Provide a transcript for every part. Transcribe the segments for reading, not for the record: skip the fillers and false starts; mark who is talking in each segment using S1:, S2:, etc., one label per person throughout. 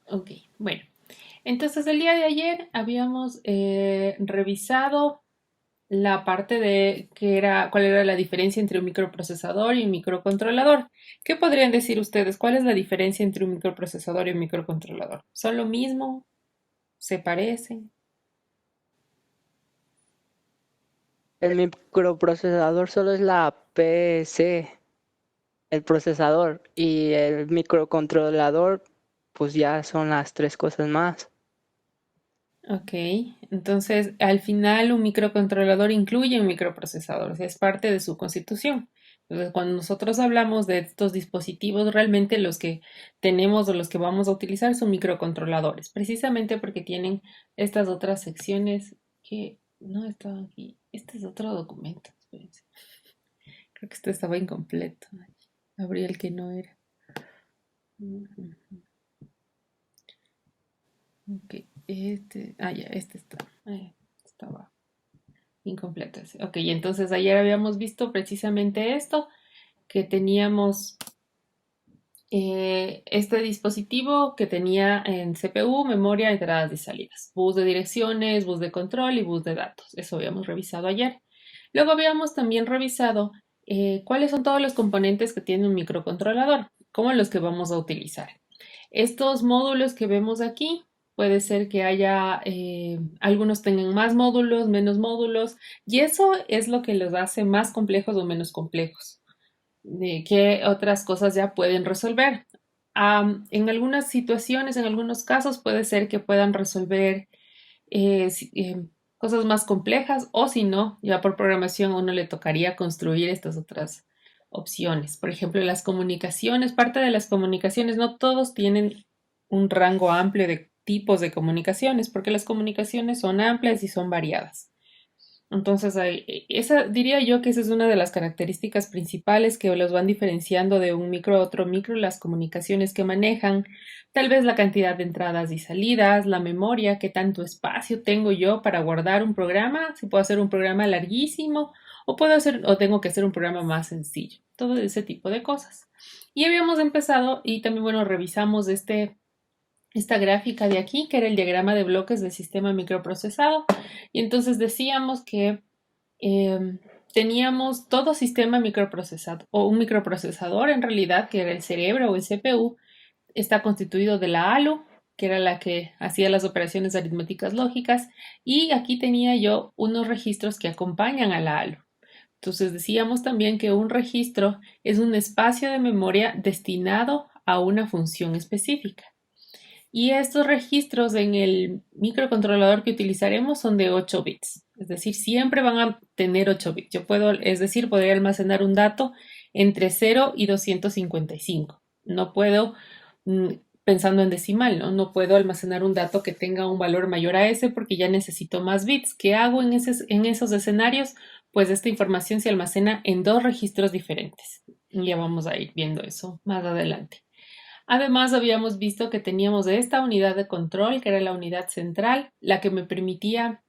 S1: Ok, bueno. Entonces el día de ayer habíamos revisado la parte de cuál era la diferencia entre un microprocesador y un microcontrolador. ¿Qué podrían decir ustedes? ¿Cuál es la diferencia entre un microprocesador y un microcontrolador? ¿Son lo mismo? ¿Se parecen?
S2: El microprocesador solo es la PC, el procesador, y el microcontrolador, pues ya son las tres cosas más.
S1: Ok, entonces al final un microcontrolador incluye un microprocesador, o sea, es parte de su constitución. Entonces, cuando nosotros hablamos de estos dispositivos, realmente los que tenemos o los que vamos a utilizar son microcontroladores, precisamente porque tienen estas otras secciones que no estaban aquí. Este es otro documento, espérense. Creo que este estaba incompleto. Abrí el que no era. Ujú. Ok, ya, este está. Estaba incompleto ese. Ok, entonces ayer habíamos visto precisamente esto, que teníamos este dispositivo que tenía en CPU, memoria, entradas y salidas, bus de direcciones, bus de control y bus de datos. Eso habíamos revisado ayer. Luego habíamos también revisado cuáles son todos los componentes que tiene un microcontrolador, como los que vamos a utilizar. Estos módulos que vemos aquí, puede ser que haya, algunos tengan más módulos, menos módulos, y eso es lo que los hace más complejos o menos complejos, de qué otras cosas ya pueden resolver. En algunas situaciones, en algunos casos, puede ser que puedan resolver cosas más complejas o si no, ya por programación a uno le tocaría construir estas otras opciones. Por ejemplo, las comunicaciones, parte de las comunicaciones, no todos tienen un rango amplio de tipos de comunicaciones, porque las comunicaciones son amplias y son variadas. Entonces, esa diría yo que esa es una de las características principales que los van diferenciando de un micro a otro micro, las comunicaciones que manejan, tal vez la cantidad de entradas y salidas, la memoria, qué tanto espacio tengo yo para guardar un programa, si puedo hacer un programa larguísimo o puedo hacer o tengo que hacer un programa más sencillo, todo ese tipo de cosas. Y habíamos empezado y también, bueno, revisamos esta gráfica de aquí, que era el diagrama de bloques del sistema microprocesado. Y entonces decíamos que eh, teníamos todo sistema microprocesado, o un microprocesador en realidad, que era el cerebro o el CPU, está constituido de la ALU, que era la que hacía las operaciones aritméticas lógicas, y aquí tenía yo unos registros que acompañan a la ALU. Entonces decíamos también que un registro es un espacio de memoria destinado a una función específica. Y estos registros en el microcontrolador que utilizaremos son de 8 bits, es decir, siempre van a tener 8 bits. Yo puedo, es decir, podría almacenar un dato entre 0 y 255. No puedo, mm, pensando en decimal, ¿no? No puedo almacenar un dato que tenga un valor mayor a ese porque ya necesito más bits. ¿Qué hago en esos escenarios? Pues esta información se almacena en dos registros diferentes. Ya vamos a ir viendo eso más adelante. Además, habíamos visto que teníamos esta unidad de control, que era la unidad central, la que me permitía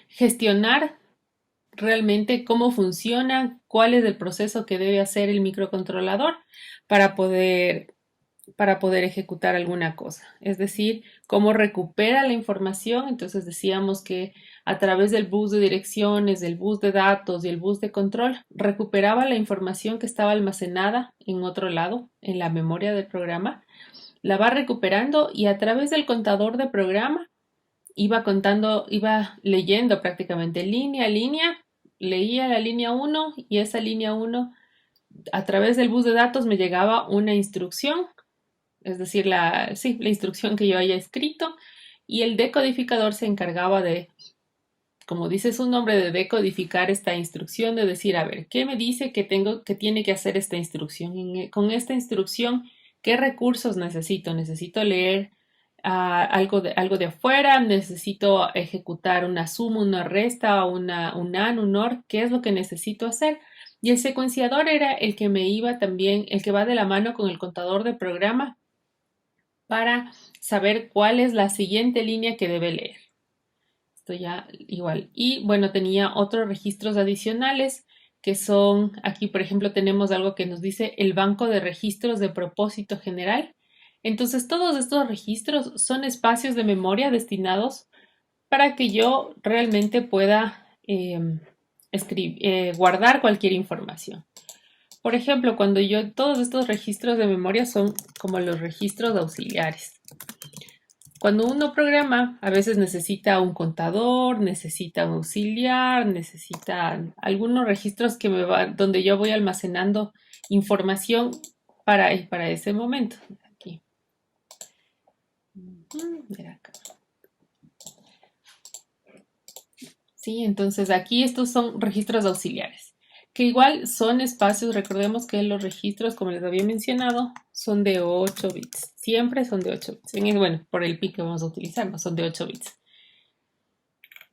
S1: gestionar realmente cómo funciona, cuál es el proceso que debe hacer el microcontrolador para poder ejecutar alguna cosa. Es decir, cómo recupera la información. Entonces decíamos que a través del bus de direcciones, del bus de datos y el bus de control, recuperaba la información que estaba almacenada en otro lado, en la memoria del programa, la va recuperando y a través del contador de programa iba contando, iba leyendo prácticamente línea a línea, leía la línea uno y esa línea uno a través del bus de datos me llegaba una instrucción, es decir, sí, la instrucción que yo haya escrito, y el decodificador se encargaba de, como dice su nombre, de decodificar esta instrucción, de decir, a ver, ¿qué me dice que tiene que hacer esta instrucción? Con esta instrucción, ¿qué recursos necesito? Necesito leer algo de afuera, necesito ejecutar una suma, una resta, un AND, un OR, ¿qué es lo que necesito hacer? Y el secuenciador era el que me iba también, el que va de la mano con el contador de programa para saber cuál es la siguiente línea que debe leer. Esto ya igual. Y bueno, tenía otros registros adicionales que son, aquí por ejemplo tenemos algo que nos dice el banco de registros de propósito general. Entonces, todos estos registros son espacios de memoria destinados para que yo realmente pueda guardar cualquier información. Por ejemplo, todos estos registros de memoria son como los registros auxiliares. Cuando uno programa, a veces necesita un contador, necesita un auxiliar, necesita algunos registros donde yo voy almacenando información para ese momento. Aquí. Mira acá. Sí, entonces aquí estos son registros auxiliares, que igual son espacios, recordemos que los registros, como les había mencionado, son de 8 bits. Siempre son de 8 bits. Bueno, por el PIC que vamos a utilizar, no son de 8 bits.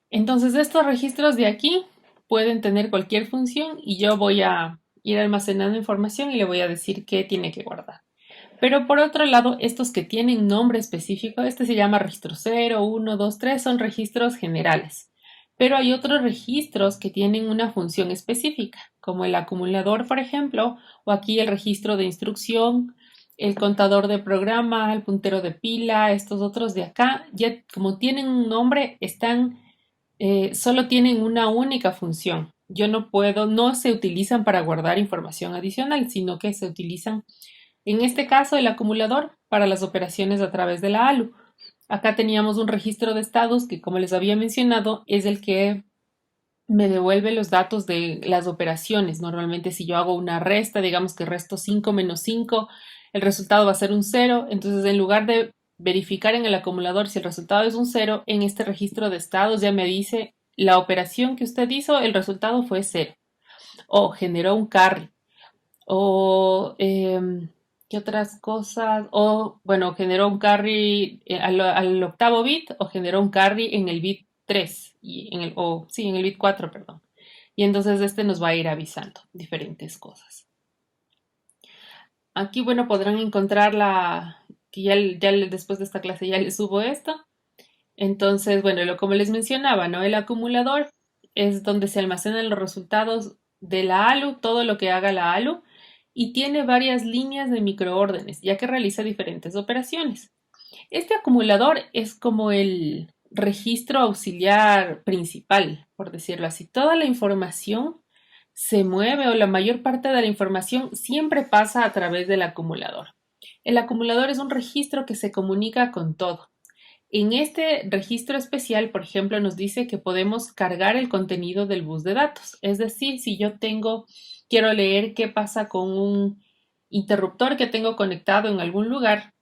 S1: Entonces estos registros de aquí pueden tener cualquier función y yo voy a ir almacenando información y le voy a decir qué tiene que guardar. Pero por otro lado, estos que tienen nombre específico, este se llama registro 0, 1, 2, 3, son registros generales. Pero hay otros registros que tienen una función específica, como el acumulador, por ejemplo, o aquí el registro de instrucción, el contador de programa, el puntero de pila, estos otros de acá, ya como tienen un nombre, solo tienen una única función. No se utilizan para guardar información adicional, sino que se utilizan, en este caso, el acumulador para las operaciones a través de la ALU. Acá teníamos un registro de estados que, como les había mencionado, es el que me devuelve los datos de las operaciones. Normalmente, si yo hago una resta, digamos que resto 5 menos 5, el resultado va a ser un 0. Entonces, en lugar de verificar en el acumulador si el resultado es un 0, en este registro de estados ya me dice la operación que usted hizo, el resultado fue 0. O generó un carry. O, ¿qué otras cosas? O, bueno, generó un carry al octavo bit o generó un carry en el bit 3, en el bit 4, perdón. Y entonces este nos va a ir avisando diferentes cosas. Aquí, bueno, podrán encontrar que después de esta clase ya les subo esto. Entonces, bueno, como les mencionaba, ¿no? El acumulador es donde se almacenan los resultados de la ALU, todo lo que haga la ALU, y tiene varias líneas de microórdenes, ya que realiza diferentes operaciones. Este acumulador es como el registro auxiliar principal, por decirlo así. Toda la información se mueve o la mayor parte de la información siempre pasa a través del acumulador. El acumulador es un registro que se comunica con todo. En este registro especial, por ejemplo, nos dice que podemos cargar el contenido del bus de datos. Es decir, si quiero leer qué pasa con un interruptor que tengo conectado en algún lugar,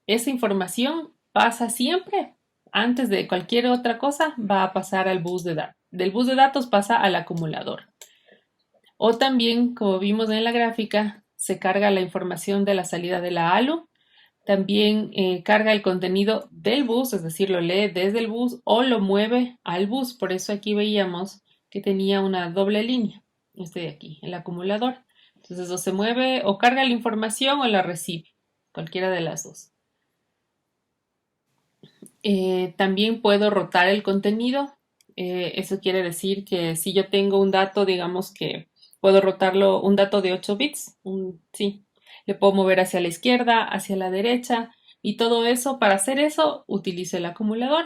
S1: esa información pasa siempre. Antes de cualquier otra cosa, va a pasar al bus de datos. Del bus de datos pasa al acumulador. O también, como vimos en la gráfica, se carga la información de la salida de la ALU. También carga el contenido del bus, es decir, lo lee desde el bus o lo mueve al bus. Por eso aquí veíamos que tenía una doble línea. Este de aquí, el acumulador. Entonces, o se mueve o carga la información o la recibe. Cualquiera de las dos. También puedo rotar el contenido. Eso quiere decir que si yo tengo un dato, digamos que puedo rotarlo, un dato de 8 bits, sí, le puedo mover hacia la izquierda, hacia la derecha y todo eso. Para hacer eso utilizo el acumulador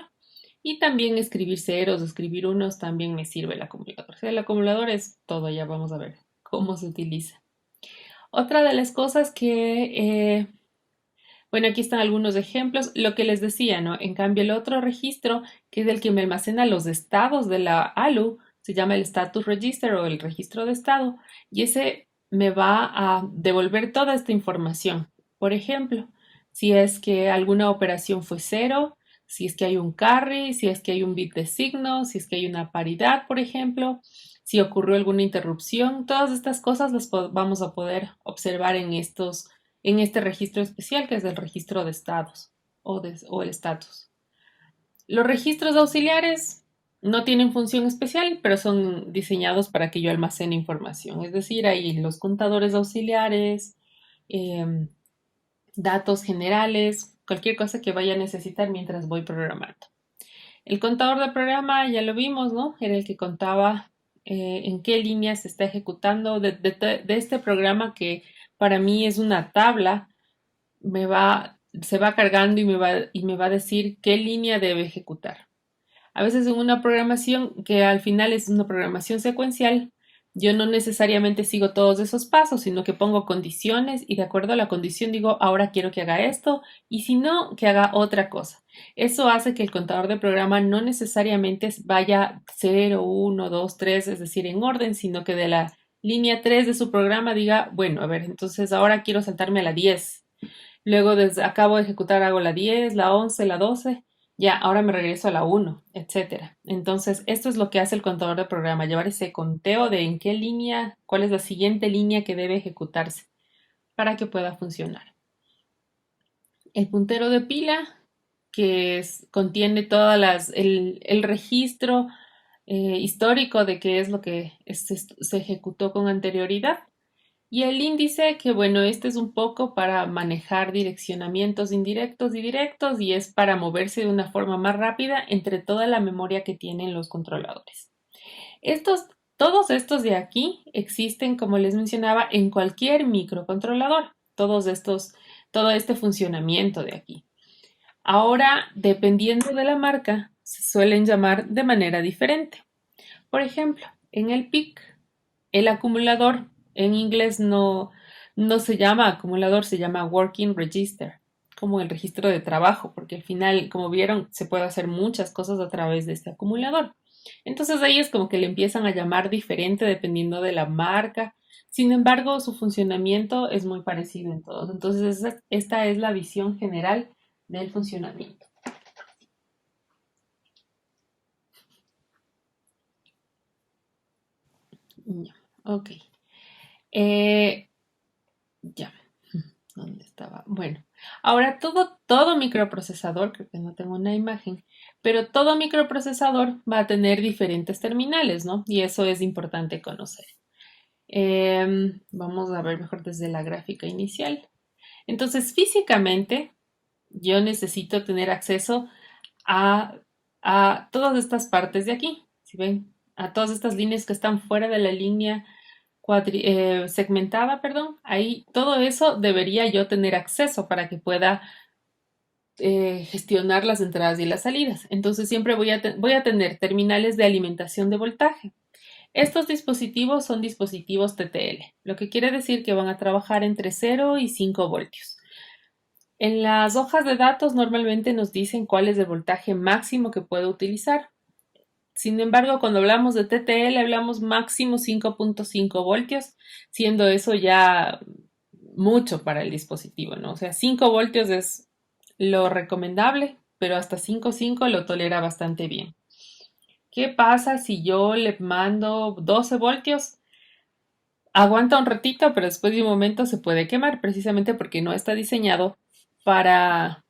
S1: y también escribir ceros, escribir unos también me sirve el acumulador. O sea, el acumulador es todo, ya vamos a ver cómo se utiliza. Otra de las cosas bueno, aquí están algunos ejemplos. Lo que les decía, ¿no? En cambio, el otro registro, que es el que me almacena los estados de la ALU, se llama el Status Register o el registro de estado, y ese me va a devolver toda esta información. Por ejemplo, si es que alguna operación fue 0, si es que hay un carry, si es que hay un bit de signo, si es que hay una paridad, por ejemplo, si ocurrió alguna interrupción, todas estas cosas las vamos a poder observar en este registro especial que es el registro de estados o el estatus. Los registros auxiliares no tienen función especial, pero son diseñados para que yo almacene información. Es decir, hay los contadores auxiliares, eh, datos generales, cualquier cosa que vaya a necesitar mientras voy programando. El contador de programa ya lo vimos, ¿no? Era el que contaba en qué línea se está ejecutando de este programa que para mí es una tabla. se va cargando y me va a decir qué línea debe ejecutar. A veces en una programación que al final es una programación secuencial, yo no necesariamente sigo todos esos pasos, sino que pongo condiciones y de acuerdo a la condición digo, ahora quiero que haga esto y si no, que haga otra cosa. Eso hace que el contador de programa no necesariamente vaya 0, 1, 2, 3, es decir, en orden, sino que de la línea 3 de su programa diga, bueno, a ver, entonces ahora quiero saltarme a la 10. Luego acabo de ejecutar, hago la 10, la 11, la 12. Ya, ahora me regreso a la 1, etcétera. Entonces, esto es lo que hace el contador de programa, llevar ese conteo de en qué línea, cuál es la siguiente línea que debe ejecutarse para que pueda funcionar. El puntero de pila, contiene el registro histórico de qué es lo que se ejecutó con anterioridad. Y el índice, que bueno, este es un poco para manejar direccionamientos indirectos y directos y es para moverse de una forma más rápida entre toda la memoria que tienen los controladores. Todos estos de aquí existen, como les mencionaba, en cualquier microcontrolador. Todo este funcionamiento de aquí. Ahora, dependiendo de la marca, se suelen llamar de manera diferente. Por ejemplo, en el PIC, el acumulador en inglés no se llama acumulador, se llama working register, como el registro de trabajo, porque al final, como vieron, se puede hacer muchas cosas a través de este acumulador. Entonces ahí es como que le empiezan a llamar diferente dependiendo de la marca. Sin embargo, su funcionamiento es muy parecido en todos. Entonces esta es la visión general del funcionamiento. Ya, ok. Ya, ¿dónde estaba? Bueno, ahora todo microprocesador, creo que no tengo una imagen, pero todo microprocesador va a tener diferentes terminales, ¿no? Y eso es importante conocer. Vamos a ver mejor desde la gráfica inicial. Entonces, físicamente, yo necesito tener acceso a, a todas estas partes de aquí, ¿sí ven? A todas estas líneas que están fuera de la línea segmentada, perdón, ahí todo eso debería yo tener acceso para que pueda gestionar las entradas y las salidas. Entonces siempre voy a tener terminales de alimentación de voltaje. Estos dispositivos son dispositivos TTL, lo que quiere decir que van a trabajar entre 0 y 5 voltios. En las hojas de datos normalmente nos dicen cuál es el voltaje máximo que puedo utilizar. Sin embargo, cuando hablamos de TTL, hablamos máximo 5.5 voltios, siendo eso ya mucho para el dispositivo, ¿no? O sea, 5 voltios es lo recomendable, pero hasta 5.5 lo tolera bastante bien. ¿Qué pasa si yo le mando 12 voltios? Aguanta un ratito, pero después de un momento se puede quemar, precisamente porque no está diseñado para,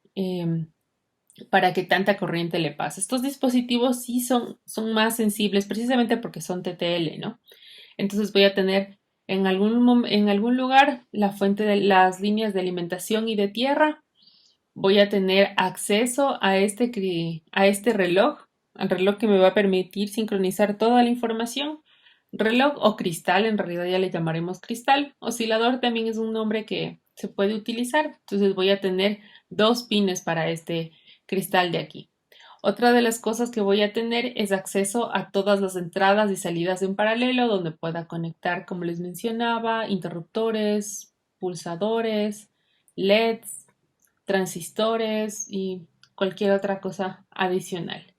S1: para que tanta corriente le pase. Estos dispositivos sí son más sensibles precisamente porque son TTL, ¿no? Entonces voy a tener en algún lugar la fuente de las líneas de alimentación y de tierra. Voy a tener acceso a este reloj, al reloj que me va a permitir sincronizar toda la información. Reloj o cristal, en realidad ya le llamaremos cristal. Oscilador también es un nombre que se puede utilizar. Entonces voy a tener 2 pines para este cristal de aquí. Otra de las cosas que voy a tener es acceso a todas las entradas y salidas en paralelo donde pueda conectar, como les mencionaba, interruptores, pulsadores, LEDs, transistores y cualquier otra cosa adicional.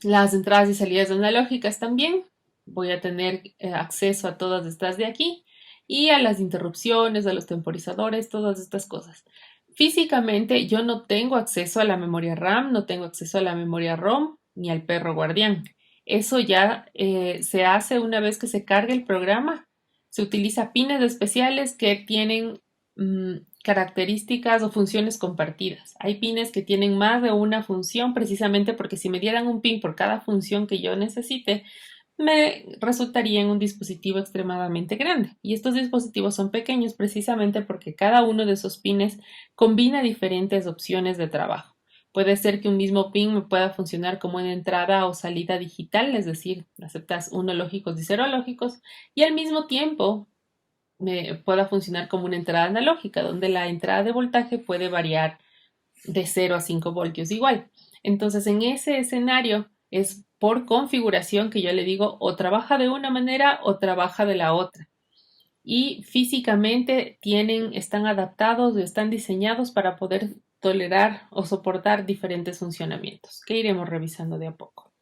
S1: Las entradas y salidas analógicas también. Voy a tener acceso a todas estas de aquí y a las interrupciones, a los temporizadores, todas estas cosas. Físicamente yo no tengo acceso a la memoria RAM, no tengo acceso a la memoria ROM ni al perro guardián. Eso ya se hace una vez que se carga el programa. Se utiliza pines especiales que tienen características o funciones compartidas. Hay pines que tienen más de una función precisamente porque si me dieran un pin por cada función que yo necesite, me resultaría en un dispositivo extremadamente grande. Y estos dispositivos son pequeños precisamente porque cada uno de esos pines combina diferentes opciones de trabajo. Puede ser que un mismo pin me pueda funcionar como una entrada o salida digital, es decir, aceptas uno lógicos y 0 lógicos, y al mismo tiempo pueda funcionar como una entrada analógica, donde la entrada de voltaje puede variar de 0 a 5 voltios igual. Entonces, en ese escenario es por configuración que yo le digo o trabaja de una manera o trabaja de la otra. Y físicamente están adaptados o están diseñados para poder tolerar o soportar diferentes funcionamientos, que iremos revisando de a poco.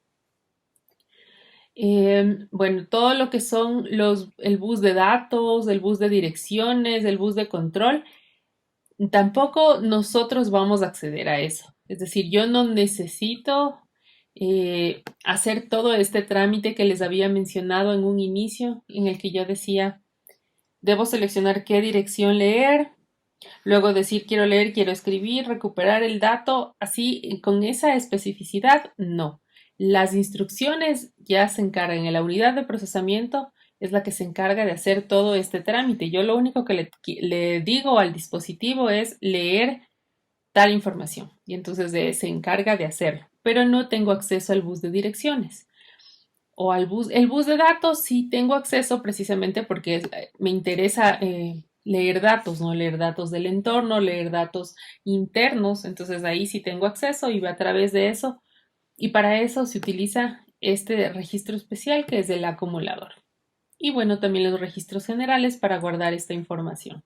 S1: Bueno, todo lo que son el bus de datos, el bus de direcciones, el bus de control, tampoco nosotros vamos a acceder a eso. Es decir, yo no necesito hacer todo este trámite que les había mencionado en un inicio, en el que yo decía, debo seleccionar qué dirección leer, luego decir quiero leer, quiero escribir, recuperar el dato, así con esa especificidad, no. Las instrucciones ya se encargan en la unidad de procesamiento, es la que se encarga de hacer todo este trámite. Yo lo único que le digo al dispositivo es leer tal información y entonces se encarga de hacerlo, pero no tengo acceso al bus de direcciones o el bus de datos sí tengo acceso precisamente porque me interesa leer datos, ¿no? Leer datos del entorno, leer datos internos, entonces ahí sí tengo acceso y a través de eso, y para eso se utiliza este registro especial que es el acumulador. Y bueno, también los registros generales para guardar esta información.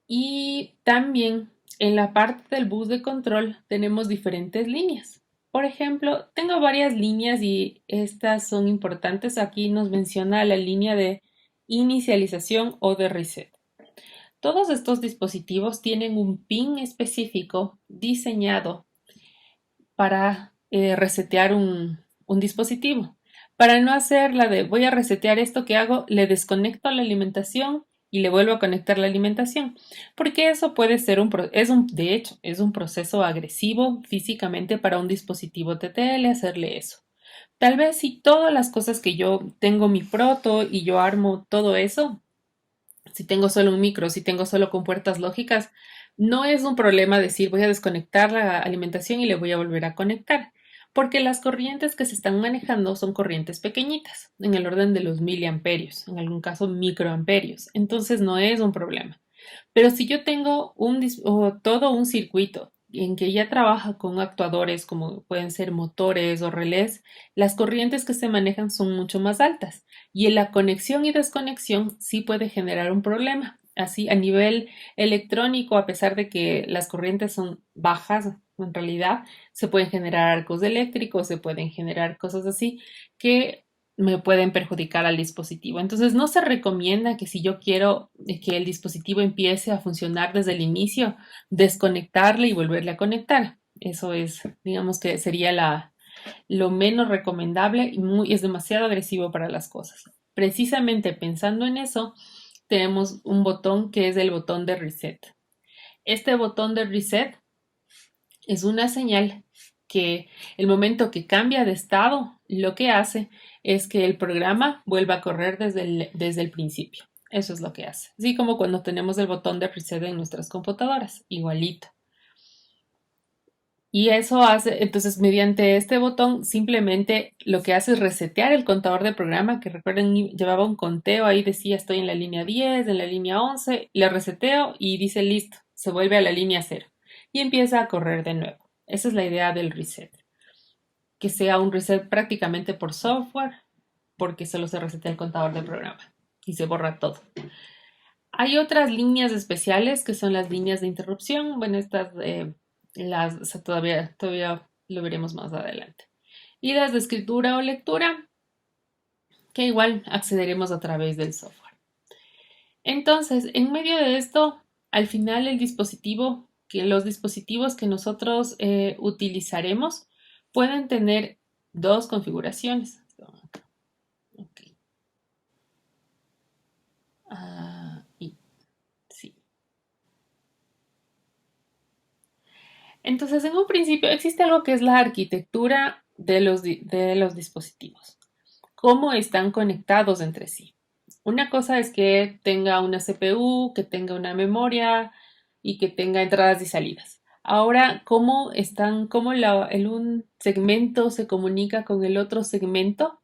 S1: Y también en la parte del bus de control tenemos diferentes líneas. Por ejemplo, tengo varias líneas y estas son importantes. Aquí nos menciona la línea de inicialización o de reset. Todos estos dispositivos tienen un pin específico diseñado para resetear un dispositivo. Para no hacer la de voy a resetear esto que hago, le desconecto la alimentación y le vuelvo a conectar la alimentación, porque eso puede ser de hecho, es un proceso agresivo físicamente para un dispositivo TTL hacerle eso. Tal vez si todas las cosas que yo tengo mi proto y yo armo todo eso, si tengo solo un micro, si tengo solo compuertas lógicas, no es un problema decir voy a desconectar la alimentación y le voy a volver a conectar, porque las corrientes que se están manejando son corrientes pequeñitas, en el orden de los miliamperios, en algún caso microamperios, entonces no es un problema. Pero si yo tengo todo un circuito en que ya trabaja con actuadores como pueden ser motores o relés, las corrientes que se manejan son mucho más altas y en la conexión y desconexión sí puede generar un problema. Así, a nivel electrónico, a pesar de que las corrientes son bajas, en realidad se pueden generar arcos eléctricos, se pueden generar cosas así que me pueden perjudicar al dispositivo. Entonces, no se recomienda que si yo quiero que el dispositivo empiece a funcionar desde el inicio, desconectarle y volverle a conectar. Eso es, digamos que sería lo menos recomendable y es demasiado agresivo para las cosas. Precisamente pensando en eso, tenemos un botón que es el botón de reset. Este botón de reset es una señal que el momento que cambia de estado, lo que hace es que el programa vuelva a correr desde el principio. Eso es lo que hace. Así como cuando tenemos el botón de reset en nuestras computadoras, igualito. Y eso hace, entonces, mediante este botón, simplemente lo que hace es resetear el contador de programa, que recuerden, llevaba un conteo, ahí decía estoy en la línea 10, en la línea 11, le reseteo y dice listo, se vuelve a la línea 0 y empieza a correr de nuevo. Esa es la idea del reset, que sea un reset prácticamente por software, porque solo se resetea el contador de programa y se borra todo. Hay otras líneas especiales que son las líneas de interrupción. Bueno, estas o sea, todavía lo veremos más adelante. Y las de escritura o lectura, que igual accederemos a través del software. Entonces, en medio de esto, al final los dispositivos que nosotros utilizaremos pueden tener dos configuraciones. Okay. Y sí. Entonces, en un principio existe algo que es la arquitectura de los dispositivos. ¿Cómo están conectados entre sí? Una cosa es que tenga una CPU, que tenga una memoria y que tenga entradas y salidas. Ahora, cómo un segmento se comunica con el otro segmento?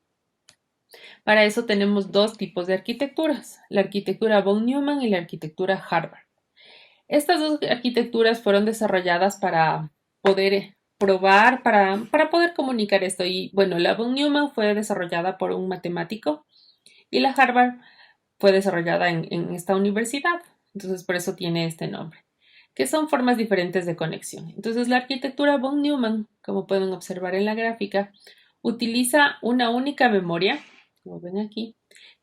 S1: Para eso tenemos dos tipos de arquitecturas, la arquitectura von Neumann y la arquitectura Harvard. Estas dos arquitecturas fueron desarrolladas para poder probar, para poder comunicar esto. Y bueno, la von Neumann fue desarrollada por un matemático y la Harvard fue desarrollada en esta universidad. Entonces, por eso tiene este nombre, que son formas diferentes de conexión. Entonces, la arquitectura von Neumann, como pueden observar en la gráfica, utiliza una única memoria, como ven aquí,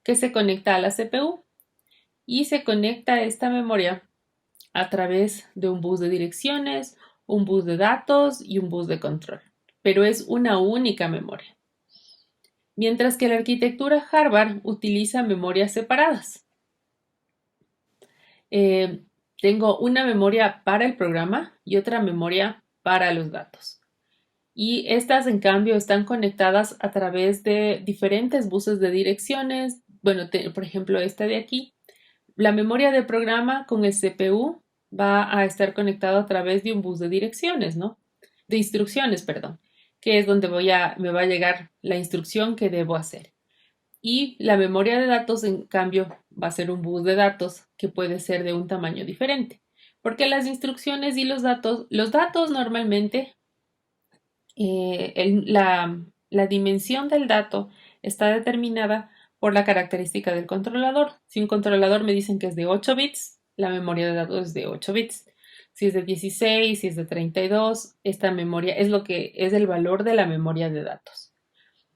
S1: que se conecta a la CPU y se conecta a esta memoria a través de un bus de direcciones, un bus de datos y un bus de control, pero es una única memoria. Mientras que la arquitectura Harvard utiliza memorias separadas. Tengo una memoria para el programa y otra memoria para los datos. Y estas, en cambio, están conectadas a través de diferentes buses de direcciones. Bueno, por ejemplo, esta de aquí. La memoria de programa con el CPU va a estar conectado a través de un bus de direcciones, ¿no? De instrucciones, perdón, que es donde me va a llegar la instrucción que debo hacer. Y la memoria de datos, en cambio, va a ser un bus de datos que puede ser de un tamaño diferente. Porque las instrucciones y los datos normalmente, la dimensión del dato está determinada por la característica del controlador. Si un controlador me dicen que es de 8 bits, la memoria de datos es de 8 bits. Si es de 16, si es de 32, esta memoria es lo que es el valor de la memoria de datos.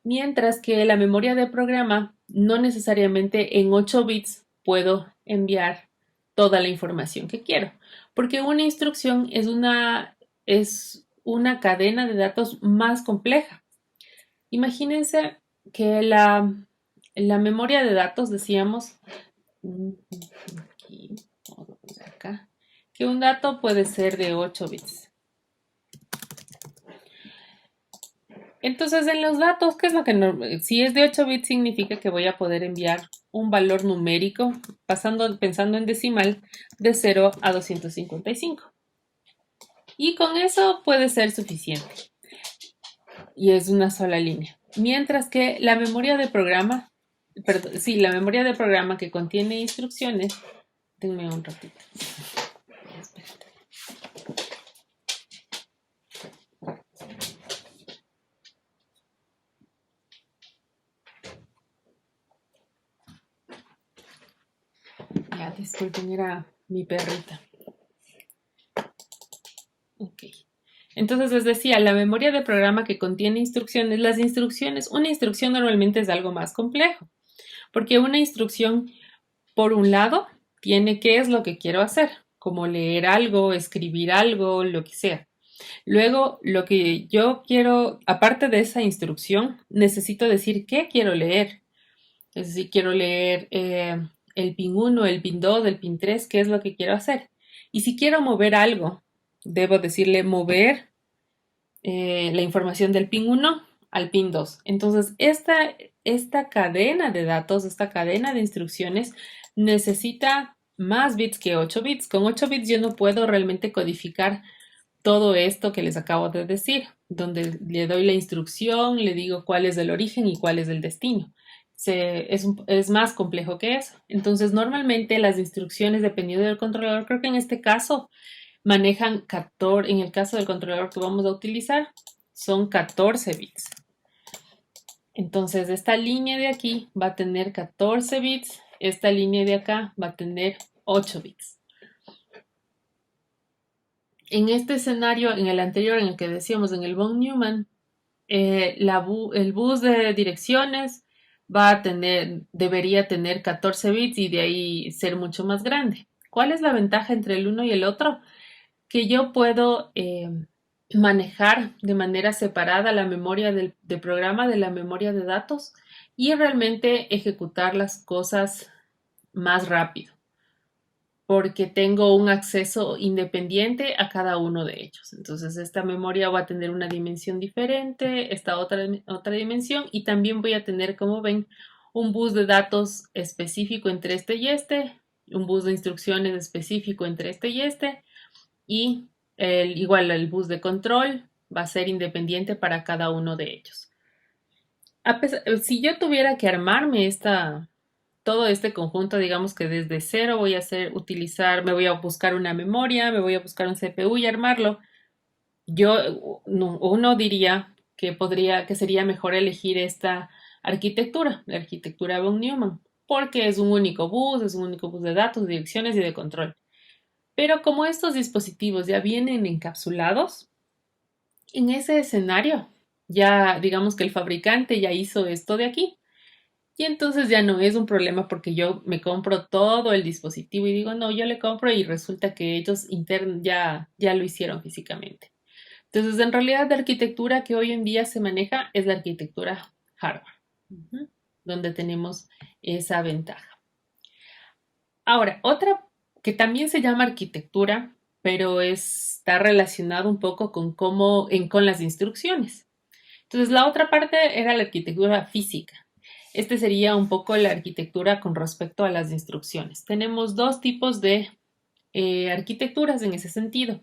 S1: Mientras que la memoria de programa no necesariamente en 8 bits puedo enviar toda la información que quiero, porque una instrucción es una cadena de datos más compleja. Imagínense que la memoria de datos, decíamos, aquí, acá, que un dato puede ser de 8 bits. Entonces, en los datos, ¿qué es lo que si es de 8 bits significa que voy a poder enviar un valor numérico pensando en decimal de 0 a 255. Y con eso puede ser suficiente. Y es una sola línea. Mientras que la memoria de programa, la memoria de programa que contiene instrucciones, denme un ratito. Ya, disculpen, era mi perrita. Ok. Entonces les decía, la memoria de programa que contiene instrucciones, una instrucción normalmente es algo más complejo, porque una instrucción, por un lado, tiene qué es lo que quiero hacer, como leer algo, escribir algo, lo que sea. Luego, lo que yo quiero, aparte de esa instrucción, necesito decir qué quiero leer. Es decir, quiero leer el pin 1, el pin 2, el pin 3, qué es lo que quiero hacer. Y si quiero mover algo, debo decirle mover la información del pin 1 al pin 2. Entonces, esta cadena de datos, esta cadena de instrucciones necesita más bits que 8 bits. Con 8 bits yo no puedo realmente codificar todo esto que les acabo de decir, donde le doy la instrucción, le digo cuál es el origen y cuál es el destino. Es más complejo que eso. Entonces, normalmente las instrucciones, dependiendo del controlador, creo que en este caso manejan 14, en el caso del controlador que vamos a utilizar, son 14 bits. Entonces, esta línea de aquí va a tener 14 bits, esta línea de acá va a tener 8 bits. En este escenario, en el anterior, en el que decíamos en el von Neumann, el bus de direcciones debería tener 14 bits y de ahí ser mucho más grande. ¿Cuál es la ventaja entre el uno y el otro? Que yo puedo manejar de manera separada la memoria de programa de la memoria de datos y realmente ejecutar las cosas más rápido, porque tengo un acceso independiente a cada uno de ellos. Entonces, esta memoria va a tener una dimensión diferente, esta otra dimensión, y también voy a tener, como ven, un bus de datos específico entre este y este, un bus de instrucciones específico entre este y igual el bus de control va a ser independiente para cada uno de ellos. Si yo tuviera que armarme todo este conjunto, digamos que desde cero voy a me voy a buscar una memoria, me voy a buscar un CPU y armarlo. Uno diría que sería mejor elegir esta arquitectura, la arquitectura von Neumann, porque es un único bus de datos, de direcciones y de control. Pero como estos dispositivos ya vienen encapsulados, en ese escenario, ya digamos que el fabricante ya hizo esto de aquí. Y entonces ya no es un problema porque yo me compro todo el dispositivo y digo, no, yo le compro y resulta que ellos ya lo hicieron físicamente. Entonces, en realidad, la arquitectura que hoy en día se maneja es la arquitectura hardware, ujú, donde tenemos esa ventaja. Ahora, otra que también se llama arquitectura, pero está relacionado un poco con las instrucciones. Entonces, la otra parte era la arquitectura física. Este sería un poco la arquitectura con respecto a las instrucciones. Tenemos dos tipos de arquitecturas en ese sentido,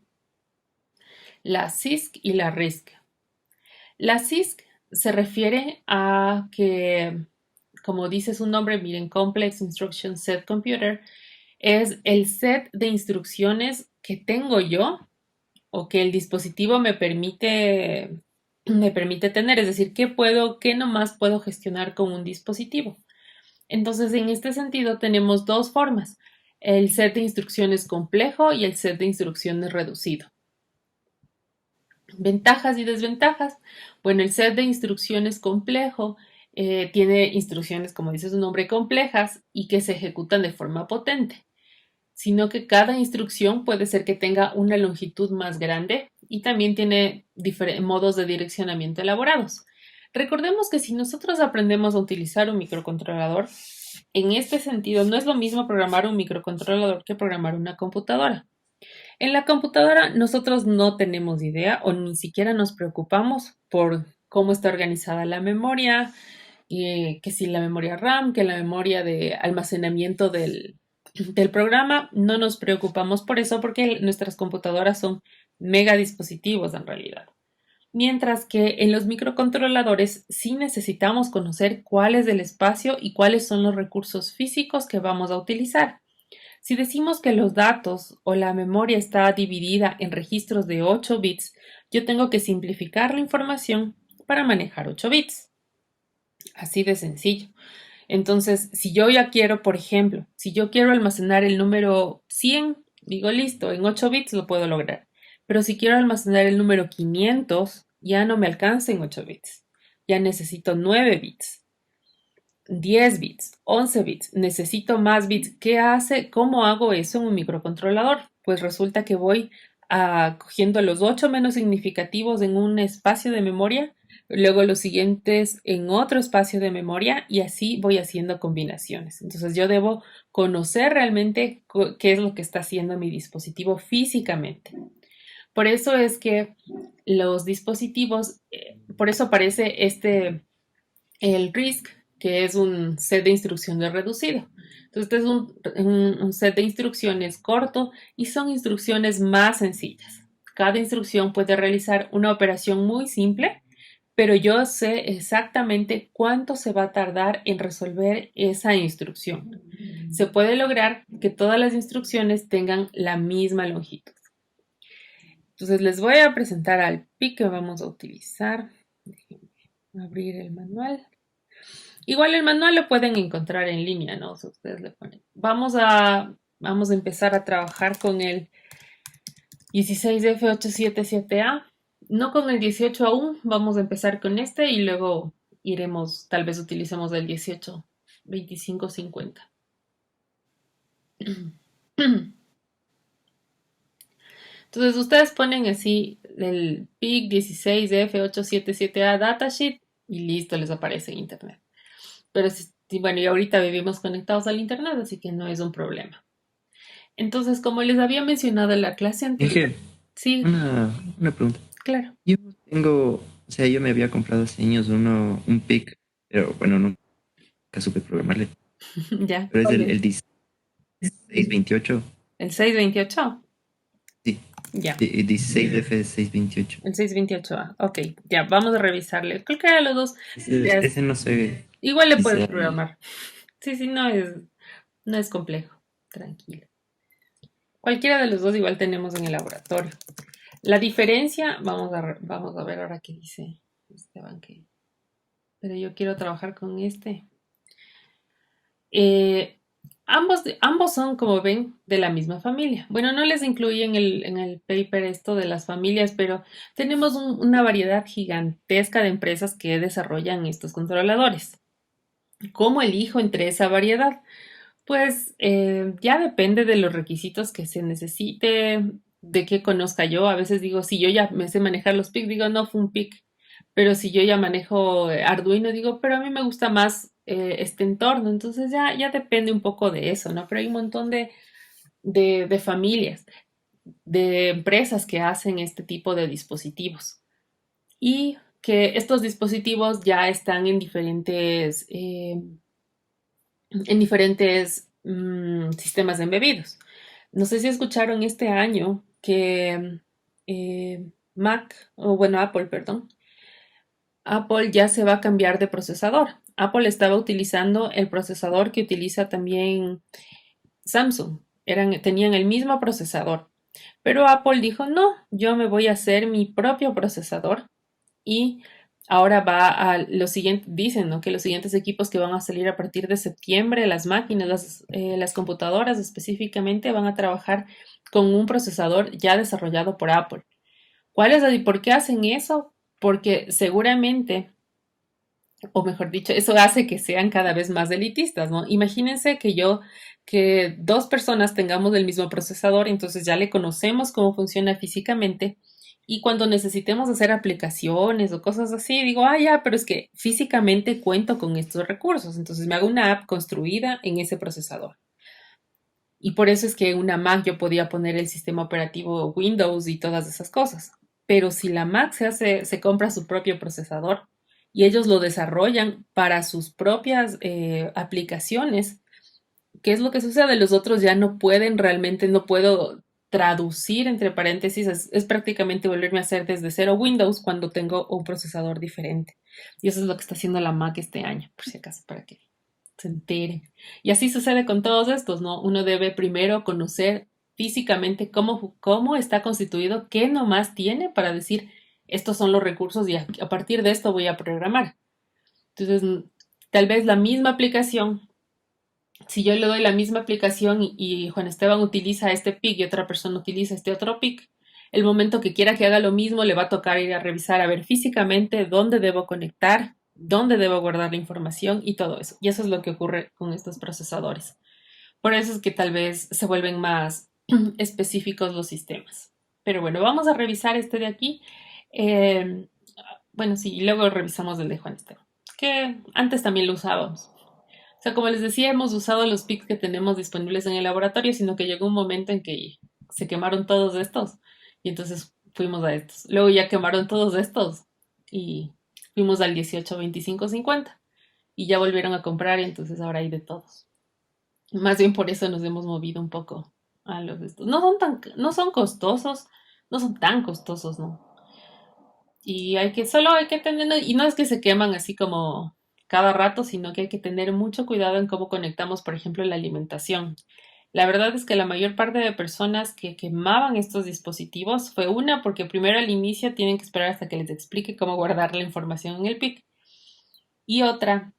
S1: la CISC y la RISC. La CISC se refiere a que, como dice su nombre, miren, Complex Instruction Set Computer, es el set de instrucciones que tengo yo o que el dispositivo me permite tener, es decir, qué nomás puedo gestionar con un dispositivo. Entonces, en este sentido, tenemos dos formas, el set de instrucciones complejo y el set de instrucciones reducido. Ventajas y desventajas. Bueno, el set de instrucciones complejo tiene instrucciones, como dice su nombre, complejas y que se ejecutan de forma potente, sino que cada instrucción puede ser que tenga una longitud más grande y también tiene modos de direccionamiento elaborados. Recordemos que si nosotros aprendemos a utilizar un microcontrolador, en este sentido no es lo mismo programar un microcontrolador que programar una computadora. En la computadora nosotros no tenemos idea o ni siquiera nos preocupamos por cómo está organizada la memoria, que si la memoria RAM, que la memoria de almacenamiento del programa, no nos preocupamos por eso porque nuestras computadoras son mega dispositivos en realidad. Mientras que en los microcontroladores sí necesitamos conocer cuál es el espacio y cuáles son los recursos físicos que vamos a utilizar. Si decimos que los datos o la memoria está dividida en registros de 8 bits, yo tengo que simplificar la información para manejar 8 bits. Así de sencillo. Entonces, si yo ya quiero, por ejemplo, si yo quiero almacenar el número 100, digo listo, en 8 bits lo puedo lograr. Pero si quiero almacenar el número 500, ya no me alcanza en 8 bits. Ya necesito 9 bits. 10 bits, 11 bits, necesito más bits. ¿Qué hace? ¿Cómo hago eso en un microcontrolador? Pues resulta que voy cogiendo los 8 menos significativos en un espacio de memoria, luego los siguientes en otro espacio de memoria y así voy haciendo combinaciones. Entonces yo debo conocer realmente qué es lo que está haciendo mi dispositivo físicamente. Por eso es que los dispositivos, por eso aparece el RISC, que es un set de instrucciones reducido. Entonces, este es un set de instrucciones corto y son instrucciones más sencillas. Cada instrucción puede realizar una operación muy simple, pero yo sé exactamente cuánto se va a tardar en resolver esa instrucción. Se puede lograr que todas las instrucciones tengan la misma longitud. Entonces, les voy a presentar al PIC que vamos a utilizar. Déjenme abrir el manual. Igual el manual lo pueden encontrar en línea, ¿no? Si ustedes le ponen. Vamos a empezar a trabajar con el 16F877A. No con el 18 aún, vamos a empezar con este y luego tal vez utilicemos el 182550. Entonces ustedes ponen así el PIC 16F877A datasheet y listo, les aparece en internet. Pero bueno, y ahorita vivimos conectados al internet, así que no es un problema. Entonces, como les había mencionado en la clase anterior,
S3: Inge,
S1: sí,
S3: una pregunta.
S1: claro,
S3: Yo tengo, o sea, yo me había comprado hace años un PIC, pero bueno, nunca supe programarle.
S1: ya.
S3: Pero es
S1: ¿Cuál
S3: el
S1: es?
S3: 1628.
S1: El 628.
S3: Sí.
S1: Ya,
S3: 16 de F628.
S1: el 628A. Ok, ya, vamos a revisarle. Cualquiera de los dos. Ya
S3: Ese no sé
S1: igual le
S3: si
S1: puedes
S3: sea.
S1: programar. Sí, sí, no es complejo. Tranquilo. Cualquiera de los dos igual tenemos en el laboratorio. La diferencia, vamos a ver ahora qué dice Esteban, pero yo quiero trabajar con este. Eh, ambos son, como ven, de la misma familia. Bueno, no les incluí en el paper esto de las familias, pero tenemos una variedad gigantesca de empresas que desarrollan estos controladores. ¿Cómo elijo entre esa variedad? Pues ya depende de los requisitos que se necesite, de qué conozca yo. A veces digo, si yo ya me sé manejar los PIC, digo, no fue un PIC. Pero si yo ya manejo Arduino, digo, pero a mí me gusta más este entorno. Entonces ya depende un poco de eso, ¿no? Pero hay un montón de familias, de empresas que hacen este tipo de dispositivos. Y que estos dispositivos ya están en diferentes sistemas embebidos. No sé si escucharon este año que Apple, perdón, Apple ya se va a cambiar de procesador. Apple estaba utilizando el procesador que utiliza también Samsung. Tenían el mismo procesador. Pero Apple dijo, no, yo me voy a hacer mi propio procesador y ahora va a lo siguiente, dicen, ¿no? Que los siguientes equipos que van a salir a partir de septiembre, las máquinas, las computadoras específicamente, van a trabajar con un procesador ya desarrollado por Apple. ¿Por qué hacen eso? Porque seguramente, o mejor dicho, eso hace que sean cada vez más elitistas, ¿no? Imagínense que dos personas tengamos el mismo procesador, entonces ya le conocemos cómo funciona físicamente y cuando necesitemos hacer aplicaciones o cosas así, digo, ya, pero es que físicamente cuento con estos recursos, entonces me hago una app construida en ese procesador. Y por eso es que en una Mac yo podía poner el sistema operativo Windows y todas esas cosas. Pero si la Mac se compra su propio procesador y ellos lo desarrollan para sus propias aplicaciones, ¿qué es lo que sucede? Los otros ya no pueden realmente, no puedo traducir entre paréntesis, es prácticamente volverme a hacer desde cero Windows cuando tengo un procesador diferente. Y eso es lo que está haciendo la Mac este año, por si acaso, para que se enteren. Y así sucede con todos estos, ¿no? Uno debe primero conocer físicamente cómo está constituido, qué nomás tiene para decir, estos son los recursos y a partir de esto voy a programar. Entonces, tal vez la misma aplicación, si yo le doy la misma aplicación y Juan Esteban utiliza este PIC y otra persona utiliza este otro PIC, el momento que quiera que haga lo mismo le va a tocar ir a revisar, a ver físicamente dónde debo conectar, dónde debo guardar la información y todo eso. Y eso es lo que ocurre con estos procesadores. Por eso es que tal vez se vuelven más específicos los sistemas. Pero bueno, vamos a revisar este de aquí. Eh, bueno, sí, y luego revisamos el de Juan Esteban, que antes también lo usábamos. O sea, como les decía, hemos usado los PICs que tenemos disponibles en el laboratorio, sino que llegó un momento en que se quemaron todos estos y entonces fuimos a estos. Luego ya quemaron todos estos y fuimos al 18, 25, 50 y ya volvieron a comprar y entonces ahora hay de todos. Más bien por eso nos hemos movido un poco a los de estos. No son costosos, no son tan costosos, ¿no? Y solo hay que tener, y no es que se queman así como cada rato, sino que hay que tener mucho cuidado en cómo conectamos, por ejemplo, la alimentación. La verdad es que la mayor parte de personas que quemaban estos dispositivos fue una, porque primero al inicio tienen que esperar hasta que les explique cómo guardar la información en el PIC. Y otra,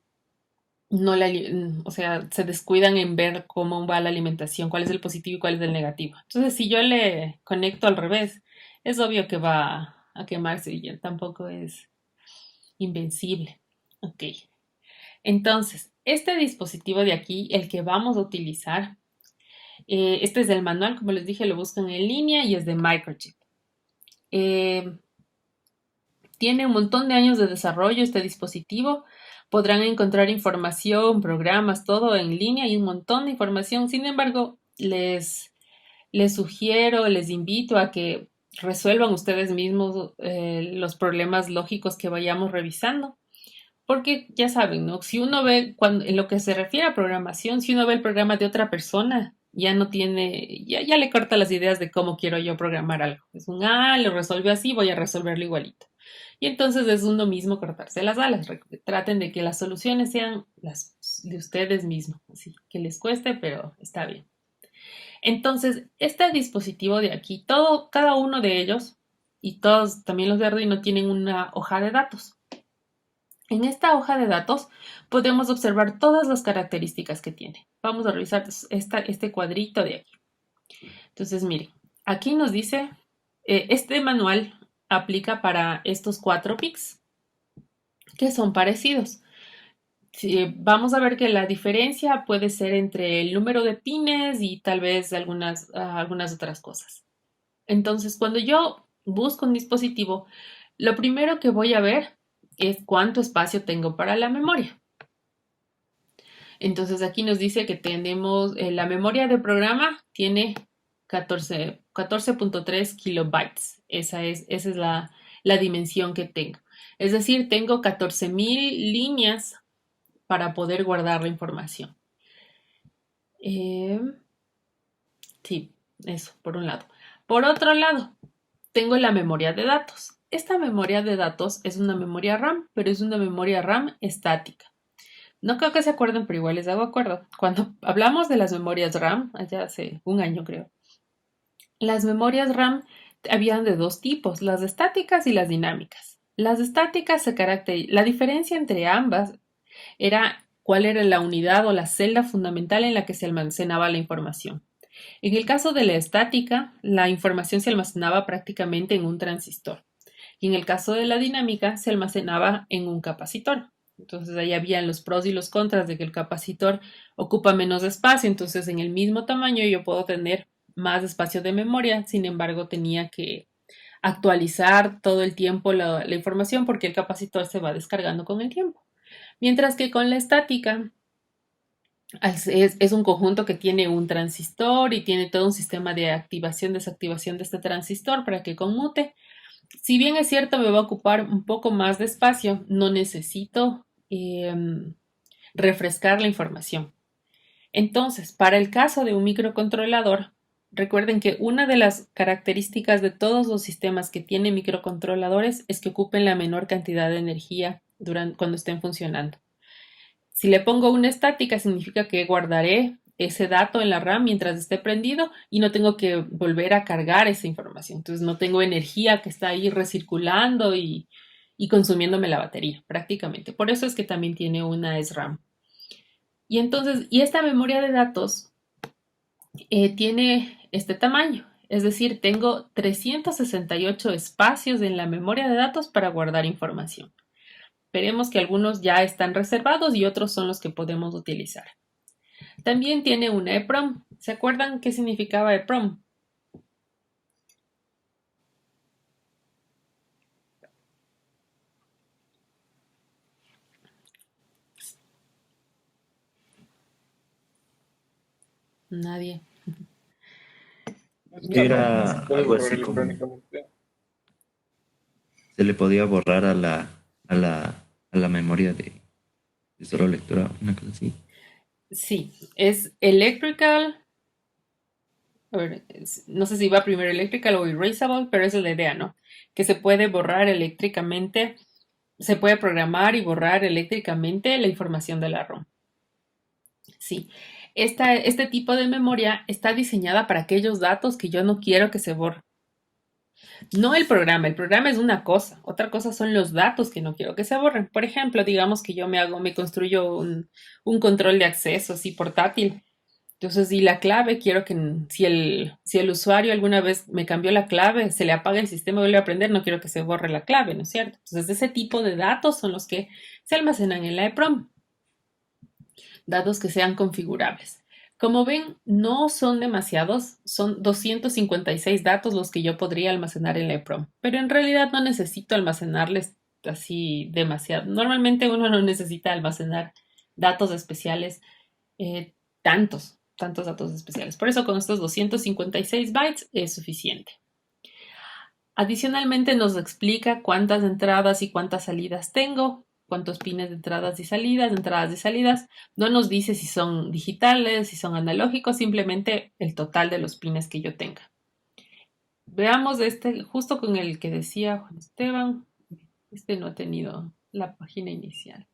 S1: o sea, se descuidan en ver cómo va la alimentación, cuál es el positivo y cuál es el negativo. Entonces, si yo le conecto al revés, es obvio que va a quemarse y ya tampoco es invencible. Ok. Entonces, este dispositivo de aquí, el que vamos a utilizar, este es del manual, como les dije, lo buscan en línea y es de Microchip. Eh, Tiene un montón de años de desarrollo este dispositivo. Podrán encontrar información, programas, todo en línea y un montón de información. Sin embargo, les sugiero, les invito a que resuelvan ustedes mismos los problemas lógicos que vayamos revisando. Porque ya saben, ¿no? Si uno ve, en lo que se refiere a programación, si uno ve el programa de otra persona, ya no tiene, ya le corta las ideas de cómo quiero yo programar algo. Es un, lo resuelve así, voy a resolverlo igualito. Y entonces es uno mismo cortarse las alas. Traten de que las soluciones sean las de ustedes mismos, así que les cueste, pero está bien. Entonces, este dispositivo de aquí, cada uno de ellos, y todos, también los de Arduino, tienen una hoja de datos. En esta hoja de datos podemos observar todas las características que tiene. Vamos a revisar este cuadrito de aquí. Entonces, miren, aquí nos dice, este manual aplica para estos 4 PICs, que son parecidos. Vamos a ver que la diferencia puede ser entre el número de pines y tal vez algunas otras cosas. Entonces, cuando yo busco un dispositivo, lo primero que voy a ver es cuánto espacio tengo para la memoria. Entonces, aquí nos dice que tenemos, la memoria de programa tiene 14.3 kilobytes. Esa es la dimensión que tengo. Es decir, tengo 14.000 líneas para poder guardar la información. Sí, eso, por un lado. Por otro lado, tengo la memoria de datos. Esta memoria de datos es una memoria RAM, pero es una memoria RAM estática. No creo que se acuerden, pero igual les hago acuerdo. Cuando hablamos de las memorias RAM, allá hace un año creo, las memorias RAM habían de 2 tipos, las estáticas y las dinámicas. Las estáticas la diferencia entre ambas era cuál era la unidad o la celda fundamental en la que se almacenaba la información. En el caso de la estática, la información se almacenaba prácticamente en un transistor. Y en el caso de la dinámica, se almacenaba en un capacitor. Entonces ahí habían los pros y los contras de que el capacitor ocupa menos espacio. Entonces en el mismo tamaño yo puedo tener más espacio de memoria. Sin embargo, tenía que actualizar todo el tiempo la información porque el capacitor se va descargando con el tiempo. Mientras que con la estática es un conjunto que tiene un transistor y tiene todo un sistema de activación, desactivación de este transistor para que conmute. Si bien es cierto, me va a ocupar un poco más de espacio, no necesito refrescar la información. Entonces, para el caso de un microcontrolador, recuerden que una de las características de todos los sistemas que tienen microcontroladores es que ocupen la menor cantidad de energía cuando estén funcionando. Si le pongo una estática, significa que guardaré ese dato en la RAM mientras esté prendido y no tengo que volver a cargar esa información. Entonces no tengo energía que está ahí recirculando y consumiéndome la batería prácticamente. Por eso es que también tiene una SRAM. Y entonces, esta memoria de datos tiene este tamaño. Es decir, tengo 368 espacios en la memoria de datos para guardar información. Veremos que algunos ya están reservados y otros son los que podemos utilizar. También tiene una EEPROM. ¿Se acuerdan qué significaba EEPROM? Nadie.
S3: Era algo así como se le podía borrar a la memoria de solo lectura, una cosa así.
S1: Sí, es electrical. A ver, no sé si va primero electrical o erasable, pero esa es la idea, ¿no? Que se puede borrar eléctricamente, se puede programar y borrar eléctricamente la información de la ROM. Sí, este tipo de memoria está diseñada para aquellos datos que yo no quiero que se borren. No el programa es una cosa, otra cosa son los datos que no quiero que se borren. Por ejemplo, digamos que yo me construyo un control de acceso así portátil. Entonces, y la clave, quiero que si el usuario alguna vez me cambió la clave, se le apaga el sistema y vuelve a aprender, no quiero que se borre la clave, ¿no es cierto? Entonces, ese tipo de datos son los que se almacenan en la EEPROM. Datos que sean configurables. Como ven, no son demasiados, son 256 datos los que yo podría almacenar en la EEPROM, pero en realidad no necesito almacenarles así demasiado. Normalmente uno no necesita almacenar datos especiales, tantos datos especiales. Por eso con estos 256 bytes es suficiente. Adicionalmente nos explica cuántas entradas y cuántas salidas tengo. cuántos pines de entradas y salidas. No nos dice si son digitales, si son analógicos, simplemente el total de los pines que yo tenga. Veamos este, justo con el que decía Juan Esteban. Este no ha tenido la página inicial.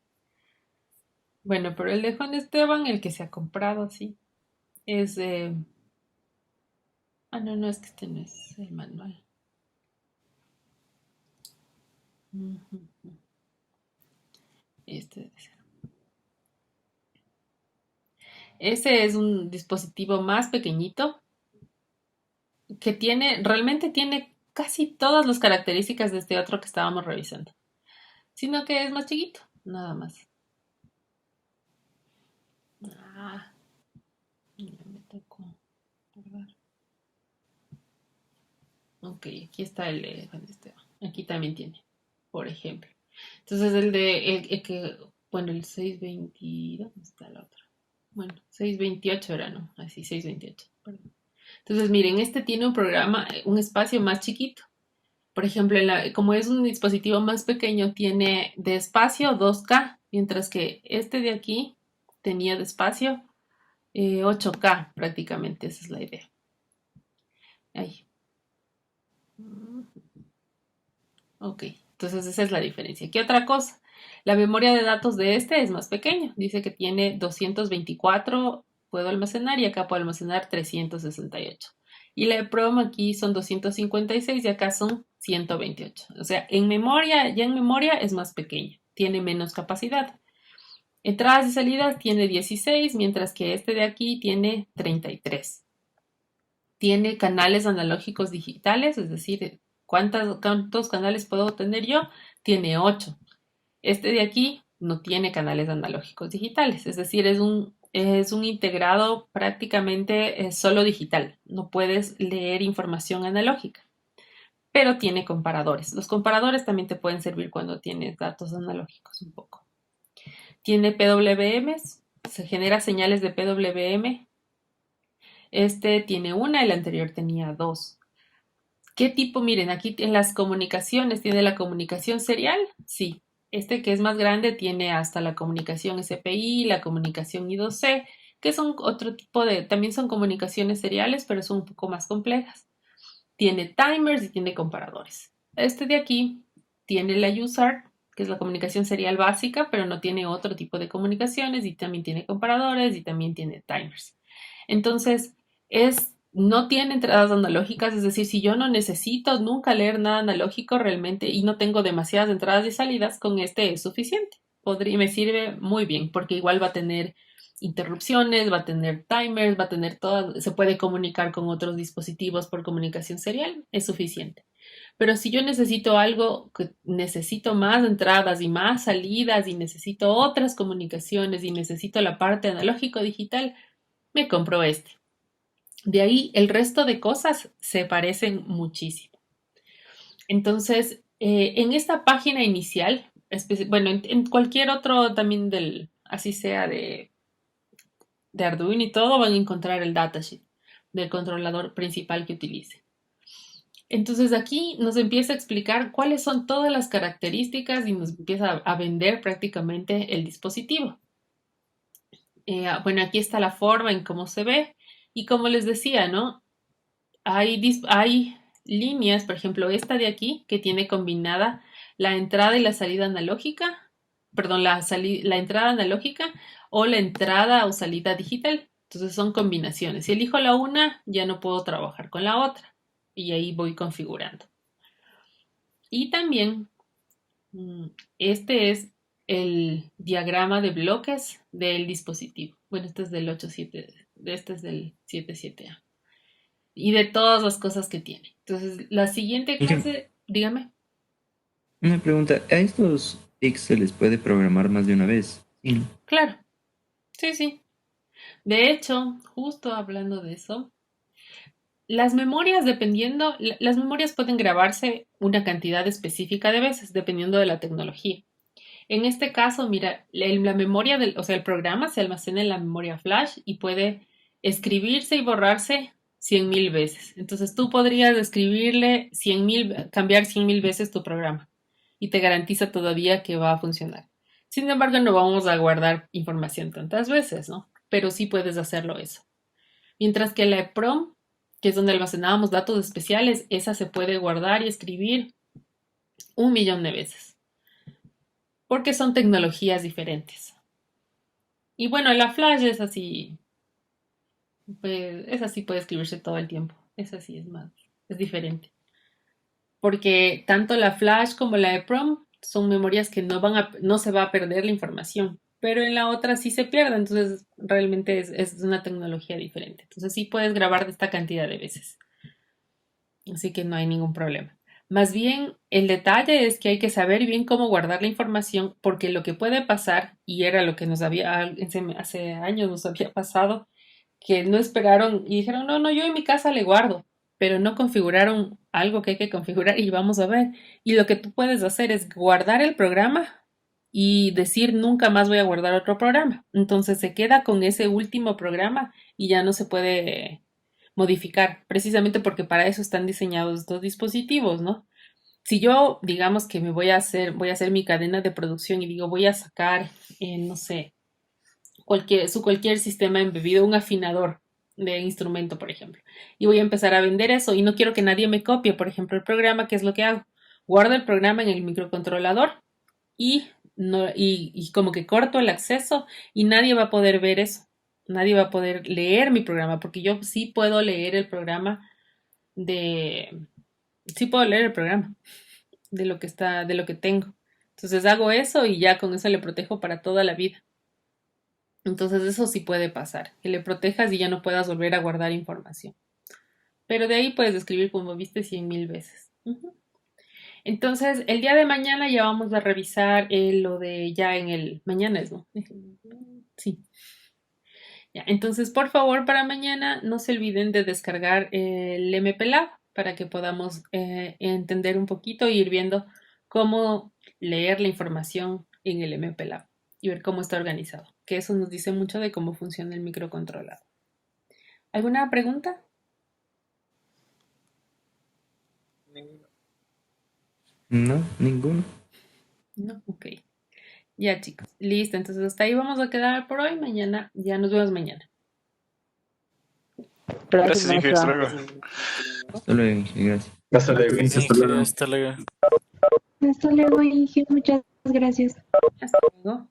S1: Bueno, pero el de Juan Esteban, el que se ha comprado, sí, es... no, es que este no es el manual. Ujú. Este debe ser. Ese es un dispositivo más pequeñito que realmente tiene casi todas las características de este otro que estábamos revisando, sino que es más chiquito, nada más. Ah, ya me tocó guardar. Ok, aquí está el de Juan Esteban. Aquí también tiene, por ejemplo. Entonces el que, bueno, el 620, ¿dónde está la otra? Bueno, 628 era, ¿no? Así, 628, perdón. Entonces, miren, este tiene un programa, un espacio más chiquito. Por ejemplo, como es un dispositivo más pequeño, tiene de espacio 2K, mientras que este de aquí tenía de espacio 8K prácticamente, esa es la idea. Ahí. Ok, entonces esa es la diferencia. ¿Qué otra cosa? La memoria de datos de este es más pequeño. Dice que tiene 224, puedo almacenar y acá puedo almacenar 368. Y la EPROM aquí son 256 y acá son 128. O sea, en memoria, ya en memoria es más pequeño, tiene menos capacidad. Entradas y salidas tiene 16, mientras que este de aquí tiene 33. Tiene canales analógicos digitales, es decir, ¿cuántos canales puedo tener yo? Tiene 8. Este de aquí no tiene canales analógicos digitales, es decir, es un integrado prácticamente solo digital. No puedes leer información analógica, pero tiene comparadores. Los comparadores también te pueden servir cuando tienes datos analógicos un poco. Tiene PWMs, se genera señales de PWM. Este tiene una, el anterior tenía dos. ¿Qué tipo? Miren, aquí en las comunicaciones, ¿tiene la comunicación serial? Sí. Este que es más grande tiene hasta la comunicación SPI, la comunicación I2C, que son otro tipo también son comunicaciones seriales, pero son un poco más complejas. Tiene timers y tiene comparadores. Este de aquí tiene la USART, que es la comunicación serial básica, pero no tiene otro tipo de comunicaciones y también tiene comparadores y también tiene timers. Entonces, no tiene entradas analógicas, es decir, si yo no necesito nunca leer nada analógico realmente y no tengo demasiadas entradas y salidas, con este es suficiente. Me sirve muy bien porque igual va a tener interrupciones, va a tener timers, va a tener todo, se puede comunicar con otros dispositivos por comunicación serial, es suficiente. Pero si yo necesito algo, que necesito más entradas y más salidas y necesito otras comunicaciones y necesito la parte analógico digital, me compro este. De ahí el resto de cosas se parecen muchísimo. Entonces, en esta página inicial, bueno, en cualquier otro también así sea de Arduino y todo, van a encontrar el datasheet del controlador principal que utilice. Entonces aquí nos empieza a explicar cuáles son todas las características y nos empieza a vender prácticamente el dispositivo. Bueno, aquí está la forma en cómo se ve y como les decía, ¿no? Hay líneas, por ejemplo, esta de aquí, que tiene combinada la entrada y la salida analógica, perdón, la entrada analógica o la entrada o salida digital. Entonces son combinaciones. Si elijo la una, ya no puedo trabajar con la otra. Y ahí voy configurando. Y también, este es el diagrama de bloques del dispositivo. Bueno, este es del 8.7, este es del 7.7A y de todas las cosas que tiene. Entonces, la siguiente clase, dígame.
S3: Una pregunta, ¿a estos PICs se les puede programar más de una vez? Sí, ¿no?
S1: Claro, sí, sí. De hecho, justo hablando de eso, las memorias, las memorias pueden grabarse una cantidad específica de veces, dependiendo de la tecnología. En este caso, mira, la memoria o sea, el programa se almacena en la memoria flash y puede escribirse y borrarse 100.000 veces. Entonces tú podrías escribirle 100.000, cambiar 100.000 veces tu programa y te garantiza todavía que va a funcionar. Sin embargo, no vamos a guardar información tantas veces, ¿no? Pero sí puedes hacerlo eso. Mientras que la EPROM, que es donde almacenábamos datos especiales, esa se puede guardar y escribir 1 millón de veces, porque son tecnologías diferentes. Y bueno, la Flash es así, pues, esa sí puede escribirse todo el tiempo. Esa sí es más, es diferente. Porque tanto la Flash como la EPROM son memorias que no se va a perder la información, pero en la otra sí se pierde, entonces realmente es una tecnología diferente. Entonces sí puedes grabar de esta cantidad de veces, así que no hay ningún problema. Más bien, el detalle es que hay que saber bien cómo guardar la información, porque lo que puede pasar, y era lo que hace años nos había pasado, que no esperaron y dijeron, no, no, yo en mi casa le guardo, pero no configuraron algo que hay que configurar y vamos a ver. Y lo que tú puedes hacer es guardar el programa y decir nunca más voy a guardar otro programa. Entonces se queda con ese último programa y ya no se puede modificar, precisamente porque para eso están diseñados estos dispositivos, ¿no? Si yo, digamos que voy a hacer mi cadena de producción y digo, voy a sacar, no sé, cualquier sistema embebido, un afinador de instrumento, por ejemplo. Y voy a empezar a vender eso y no quiero que nadie me copie, por ejemplo, el programa, ¿qué es lo que hago? Guardo el programa en el microcontrolador y, no, y como que corto el acceso y nadie va a poder ver eso. Nadie va a poder leer mi programa porque yo sí puedo leer el programa de... Sí puedo leer el programa de lo que tengo. Entonces hago eso y ya con eso le protejo para toda la vida. Entonces eso sí puede pasar, que le protejas y ya no puedas volver a guardar información. Pero de ahí puedes escribir como viste 100.000 veces. Entonces, el día de mañana ya vamos a revisar lo de ya en el... Mañana es, ¿no? Sí. Ya, entonces, por favor, para mañana no se olviden de descargar el MPLAB para que podamos entender un poquito e ir viendo cómo leer la información en el MPLAB y ver cómo está organizado, que eso nos dice mucho de cómo funciona el microcontrolador. ¿Alguna pregunta?
S3: No, ninguno.
S1: No, ok. Ya, chicos. Listo, entonces hasta ahí vamos a quedar por hoy. Mañana, ya nos vemos mañana.
S2: Gracias,
S4: Gracias, Inge. Hasta
S2: maestra.
S4: luego.
S3: Hasta luego, Inge, gracias.
S4: Hasta luego, Inge. Hasta luego.
S5: Hasta luego.
S6: Hasta luego, Inge. Muchas gracias.
S1: Hasta luego.